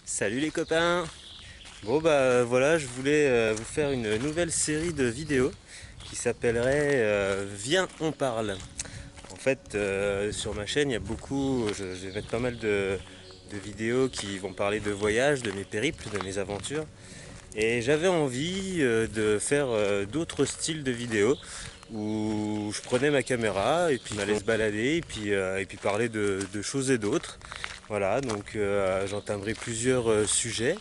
Salut les copains. Bon bah voilà, je voulais vous faire une nouvelle série de vidéos qui s'appellerait Viens on parle. En fait sur ma chaîne il y a beaucoup, je vais mettre pas mal de vidéos qui vont parler de voyages, de mes périples, de mes aventures. Et j'avais envie de faire d'autres styles de vidéos où je prenais ma caméra et puis j'allais se balader et puis parler de choses et d'autres. Voilà, donc j'entamerai plusieurs sujets.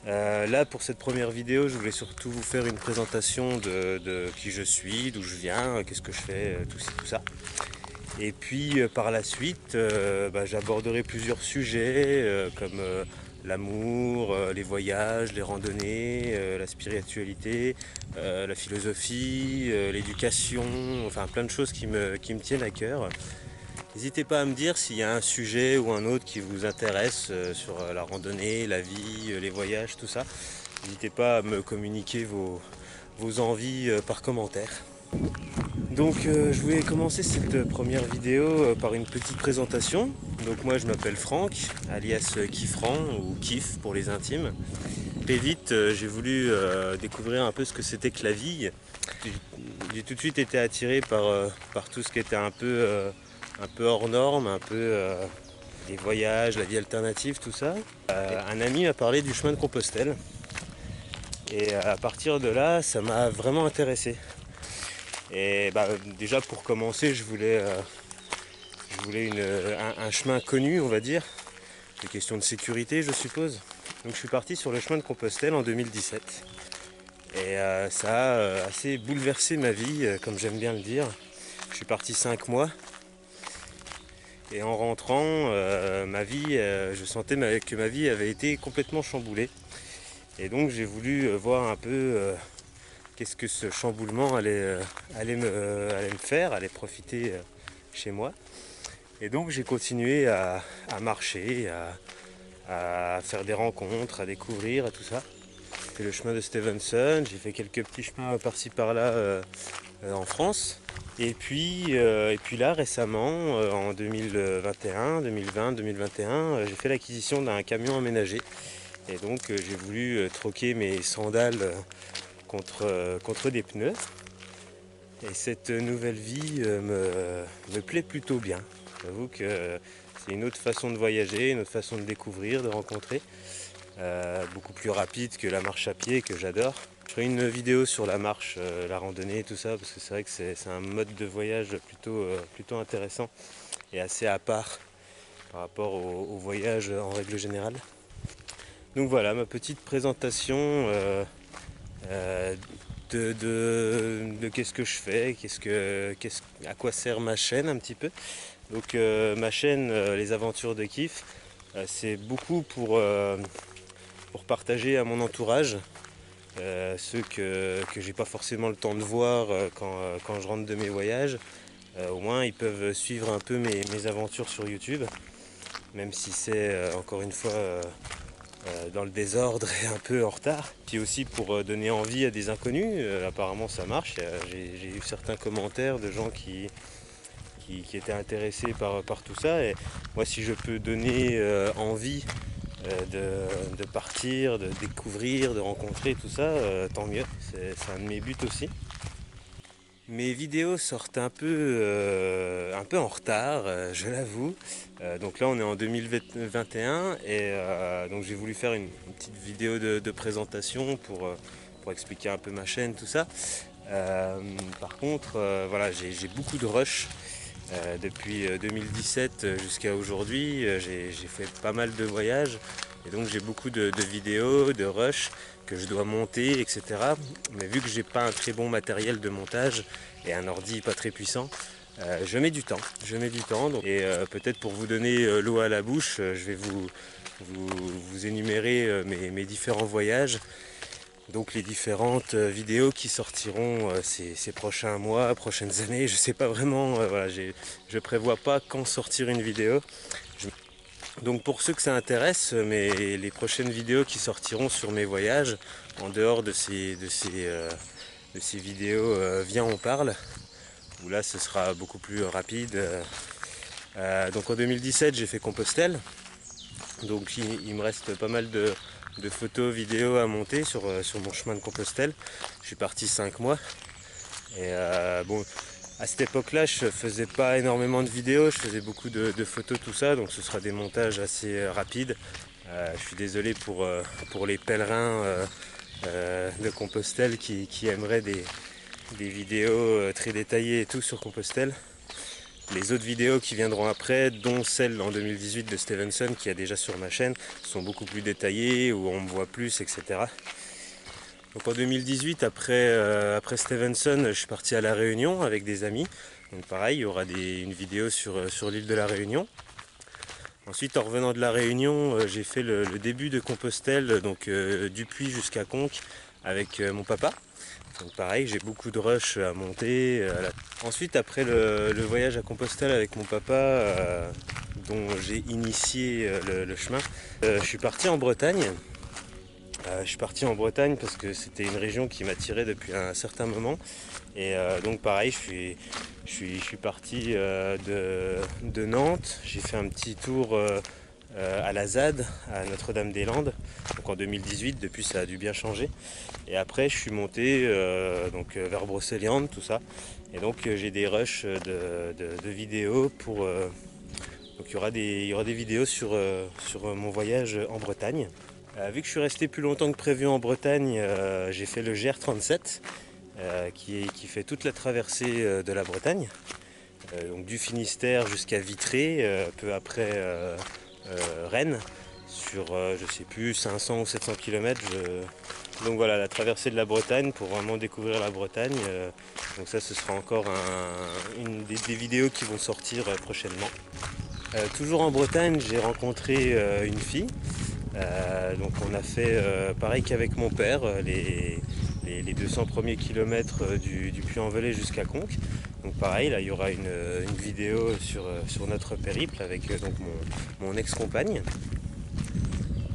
Là pour cette première vidéo je voulais surtout vous faire une présentation de qui je suis, d'où je viens, qu'est-ce que je fais, tout ça. Et puis par la suite j'aborderai plusieurs sujets comme l'amour, les voyages, les randonnées, la spiritualité, la philosophie, l'éducation, enfin plein de choses qui me tiennent à cœur. N'hésitez pas à me dire s'il y a un sujet ou un autre qui vous intéresse sur la randonnée, la vie, les voyages, tout ça. N'hésitez pas à me communiquer vos envies par commentaire. Donc je voulais commencer cette première vidéo par une petite présentation. Donc moi je m'appelle Franck, alias Kiffran ou Kiff pour les intimes. Très vite j'ai voulu découvrir un peu ce que c'était que la vie. J'ai tout de suite été attiré par tout ce qui était un peu hors norme, un peu les voyages, la vie alternative, tout ça. Un ami m'a parlé du chemin de Compostelle et à partir de là ça m'a vraiment intéressé. Et déjà pour commencer je voulais un chemin connu, on va dire, des questions de sécurité je suppose. Donc je suis parti sur le chemin de Compostelle en 2017 et ça a assez bouleversé ma vie, comme j'aime bien le dire. Je suis parti 5 mois. Et en rentrant, je sentais que ma vie avait été complètement chamboulée. Et donc j'ai voulu voir un peu qu'est-ce que ce chamboulement allait me faire, allait profiter chez moi. Et donc j'ai continué à marcher, à faire des rencontres, à découvrir, à tout ça. J'ai fait le chemin de Stevenson, j'ai fait quelques petits chemins par-ci par-là en France. Et puis là récemment, en 2021, 2020, 2021, j'ai fait l'acquisition d'un camion aménagé. Et donc j'ai voulu troquer mes sandales contre des pneus. Et cette nouvelle vie me plaît plutôt bien. J'avoue que c'est une autre façon de voyager, une autre façon de découvrir, de rencontrer. Beaucoup plus rapide que la marche à pied que j'adore. Je ferai une vidéo sur la marche, la randonnée, tout ça, parce que c'est vrai que c'est un mode de voyage plutôt intéressant et assez à part par rapport au voyage en règle générale. Donc voilà ma petite présentation de qu'est-ce que je fais, à quoi sert ma chaîne un petit peu. Donc ma chaîne Les Aventures de Kiff, c'est beaucoup pour partager à mon entourage, ceux que j'ai pas forcément le temps de voir quand je rentre de mes voyages. Au moins ils peuvent suivre un peu mes aventures sur YouTube, même si c'est encore une fois dans le désordre et un peu en retard. Puis aussi pour donner envie à des inconnus, apparemment ça marche. J'ai eu certains commentaires de gens qui étaient intéressés par tout ça. Et moi si je peux donner envie de partir, de découvrir, de rencontrer tout ça, tant mieux. C'est un de mes buts aussi. Mes vidéos sortent un peu en retard, je l'avoue. Donc là on est en 2021 et donc j'ai voulu faire une petite vidéo de présentation pour expliquer un peu ma chaîne, tout ça. Par contre, voilà, j'ai beaucoup de rush. Depuis 2017 jusqu'à aujourd'hui, j'ai fait pas mal de voyages et donc j'ai beaucoup de vidéos, de rush que je dois monter, etc. Mais vu que j'ai pas un très bon matériel de montage et un ordi pas très puissant, je mets du temps. Et peut-être pour vous donner l'eau à la bouche, je vais vous énumérer mes différents voyages. Donc les différentes vidéos qui sortiront ces prochains mois, prochaines années, je sais pas vraiment, voilà, je prévois pas quand sortir une vidéo. Donc pour ceux que ça intéresse, les prochaines vidéos qui sortiront sur mes voyages, en dehors de ces vidéos Viens on parle, où là ce sera beaucoup plus rapide. Donc en 2017 j'ai fait Compostelle. Donc il me reste pas mal de photos, vidéos à monter sur mon chemin de Compostelle. Je suis parti 5 mois. Et bon, à cette époque-là, je faisais pas énormément de vidéos, je faisais beaucoup de photos, tout ça, donc ce sera des montages assez rapides. Je suis désolé pour les pèlerins de Compostelle qui aimeraient des vidéos très détaillées et tout sur Compostelle. Les autres vidéos qui viendront après, dont celle en 2018 de Stevenson qui est déjà sur ma chaîne, sont beaucoup plus détaillées, où on me voit plus, etc. Donc en 2018, après Stevenson, je suis parti à La Réunion avec des amis. Donc pareil, il y aura une vidéo sur l'île de La Réunion. Ensuite, en revenant de La Réunion, j'ai fait le début de Compostelle, donc du Puy jusqu'à Conques, avec mon papa. Donc pareil, j'ai beaucoup de rush à monter. Ensuite, après le voyage à Compostelle avec mon papa, dont j'ai initié le chemin, je suis parti en Bretagne. Je suis parti en Bretagne parce que c'était une région qui m'attirait depuis un certain moment. Et donc pareil, je suis parti de Nantes. J'ai fait un petit tour à la ZAD, à Notre-Dame-des-Landes, donc en 2018. Depuis, ça a dû bien changer. Et après, je suis monté vers Brocéliande, tout ça. Et donc j'ai des rushs de vidéos pour... donc il y aura des vidéos sur mon voyage en Bretagne. Vu que je suis resté plus longtemps que prévu en Bretagne, j'ai fait le GR37 qui fait toute la traversée de la Bretagne, donc du Finistère jusqu'à Vitré, peu après Rennes, sur je sais plus 500 ou 700 km. Donc voilà, la traversée de la Bretagne pour vraiment découvrir la Bretagne. Donc ça, ce sera encore une des vidéos qui vont sortir prochainement. Toujours en Bretagne, j'ai rencontré une fille. Donc on a fait pareil qu'avec mon père, les 200 premiers kilomètres du Puy-en-Velay jusqu'à Conques. Donc pareil, là il y aura une vidéo sur notre périple avec donc mon ex-compagne.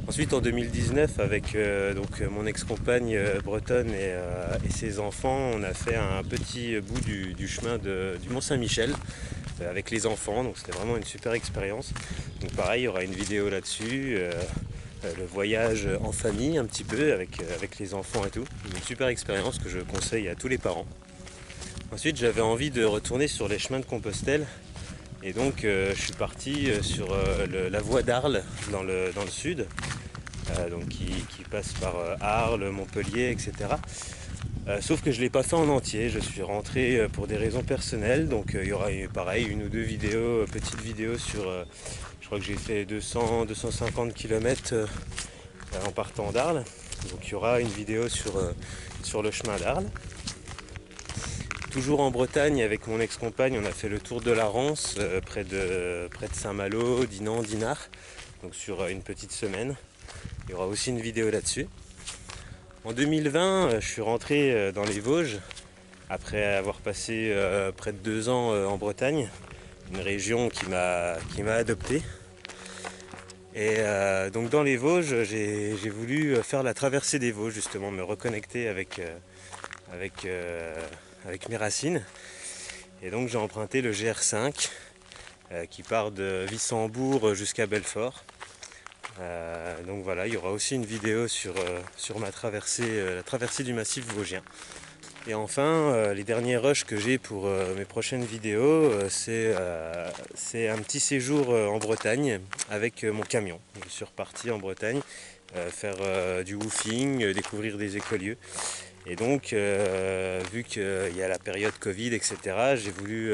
Ensuite en 2019 avec mon ex-compagne bretonne et ses enfants, on a fait un petit bout du chemin du Mont-Saint-Michel avec les enfants, donc c'était vraiment une super expérience. Donc pareil, il y aura une vidéo là-dessus. Le voyage en famille un petit peu avec les enfants et tout. Une super expérience que je conseille à tous les parents. Ensuite j'avais envie de retourner sur les chemins de Compostelle et donc je suis parti sur la voie d'Arles dans le sud, donc qui passe par Arles, Montpellier, etc. Sauf que je ne l'ai pas fait en entier, je suis rentré pour des raisons personnelles, donc il y aura pareil une ou deux vidéos, petites vidéos sur... je crois que j'ai fait 200-250 km en partant d'Arles, donc il y aura une vidéo sur le chemin d'Arles. Toujours en Bretagne avec mon ex-compagne, on a fait le tour de la Rance, près de Saint-Malo, Dinan, Dinard, donc sur une petite semaine. Il y aura aussi une vidéo là-dessus. En 2020, je suis rentré dans les Vosges, après avoir passé près de 2 ans en Bretagne, une région qui m'a adopté. Et donc dans les Vosges, j'ai voulu faire la traversée des Vosges, justement, me reconnecter avec mes racines. Et donc j'ai emprunté le GR5 qui part de Wissembourg jusqu'à Belfort. Donc voilà, il y aura aussi une vidéo sur ma traversée, la traversée du massif vosgien. Et enfin, les derniers rushs que j'ai pour mes prochaines vidéos, c'est un petit séjour en Bretagne avec mon camion. Je suis reparti en Bretagne faire du woofing, découvrir des écolieux. Et donc, vu qu'il y a la période Covid, etc., j'ai voulu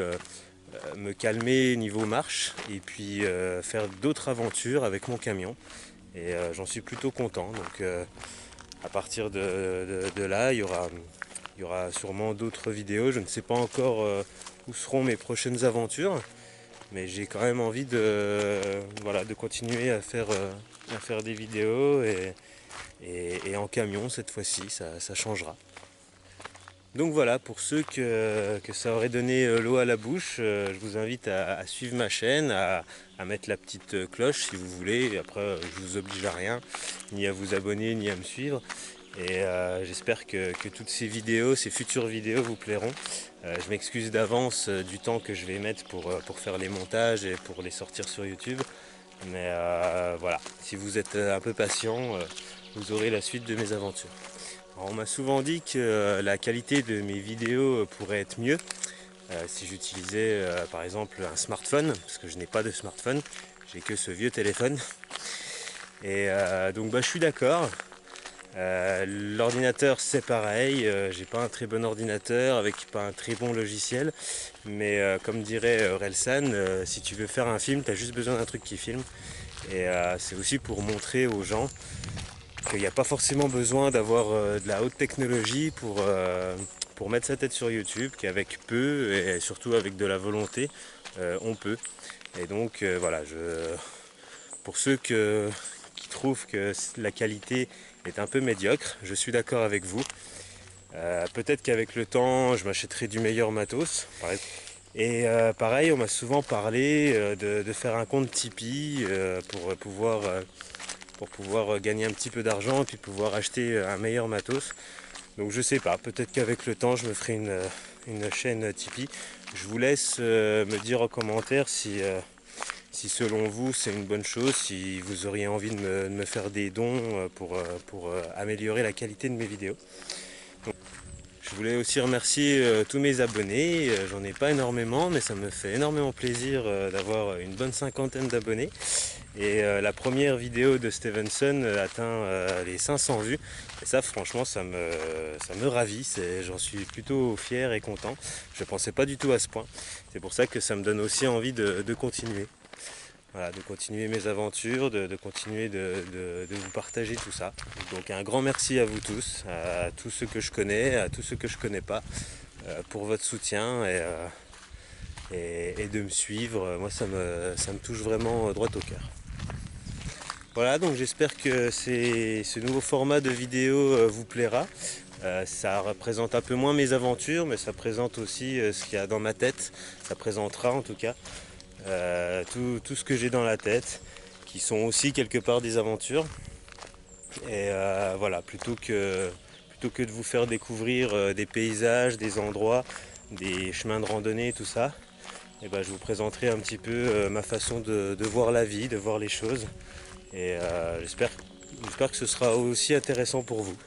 me calmer niveau marche et puis faire d'autres aventures avec mon camion. Et j'en suis plutôt content. Donc, à partir de là, il y aura sûrement d'autres vidéos. Je ne sais pas encore où seront mes prochaines aventures, mais j'ai quand même envie de continuer à faire des vidéos et en camion cette fois-ci, ça changera. Donc voilà, pour ceux que ça aurait donné l'eau à la bouche, je vous invite à suivre ma chaîne, à mettre la petite cloche si vous voulez. Et après, je vous oblige à rien, ni à vous abonner, ni à me suivre. Et j'espère que toutes ces vidéos, ces futures vidéos vous plairont. Je m'excuse d'avance du temps que je vais mettre pour faire les montages et pour les sortir sur YouTube. Mais voilà, si vous êtes un peu patient, vous aurez la suite de mes aventures. Alors, on m'a souvent dit que la qualité de mes vidéos pourrait être mieux si j'utilisais par exemple un smartphone, parce que je n'ai pas de smartphone, j'ai que ce vieux téléphone. Et donc je suis d'accord. L'ordinateur c'est pareil, j'ai pas un très bon ordinateur avec pas un très bon logiciel, mais comme dirait Orelsan, si tu veux faire un film, tu as juste besoin d'un truc qui filme. Et c'est aussi pour montrer aux gens qu'il n'y a pas forcément besoin d'avoir de la haute technologie pour mettre sa tête sur YouTube, qu'avec peu et surtout avec de la volonté, on peut. Et donc voilà, pour ceux qui trouvent que la qualité est un peu médiocre, je suis d'accord avec vous. Peut-être qu'avec le temps, je m'achèterai du meilleur matos. Et pareil, on m'a souvent parlé de faire un compte Tipeee pour pouvoir gagner un petit peu d'argent et puis pouvoir acheter un meilleur matos. Donc je sais pas, peut-être qu'avec le temps je me ferai une chaîne Tipeee. Je vous laisse me dire en commentaire si selon vous c'est une bonne chose, si vous auriez envie de me faire des dons pour améliorer la qualité de mes vidéos. Donc, je voulais aussi remercier tous mes abonnés, j'en ai pas énormément mais ça me fait énormément plaisir d'avoir une bonne cinquantaine d'abonnés. Et la première vidéo de Stevenson atteint les 500 vues. Et ça franchement ça me ravit, j'en suis plutôt fier et content. Je ne pensais pas du tout à ce point. C'est pour ça que ça me donne aussi envie de continuer. Voilà, de continuer mes aventures, de continuer de vous partager tout ça. Donc un grand merci à vous tous, à tous ceux que je connais, à tous ceux que je ne connais pas, pour votre soutien et de me suivre. Moi ça me touche vraiment droit au cœur. Voilà, donc j'espère que ce nouveau format de vidéo vous plaira. Ça représente un peu moins mes aventures, mais ça présente aussi ce qu'il y a dans ma tête. Ça présentera en tout cas tout ce que j'ai dans la tête, qui sont aussi quelque part des aventures. Et voilà, plutôt que de vous faire découvrir des paysages, des endroits, des chemins de randonnée, tout ça, et ben, je vous présenterai un petit peu ma façon de voir la vie, de voir les choses. Et j'espère que ce sera aussi intéressant pour vous.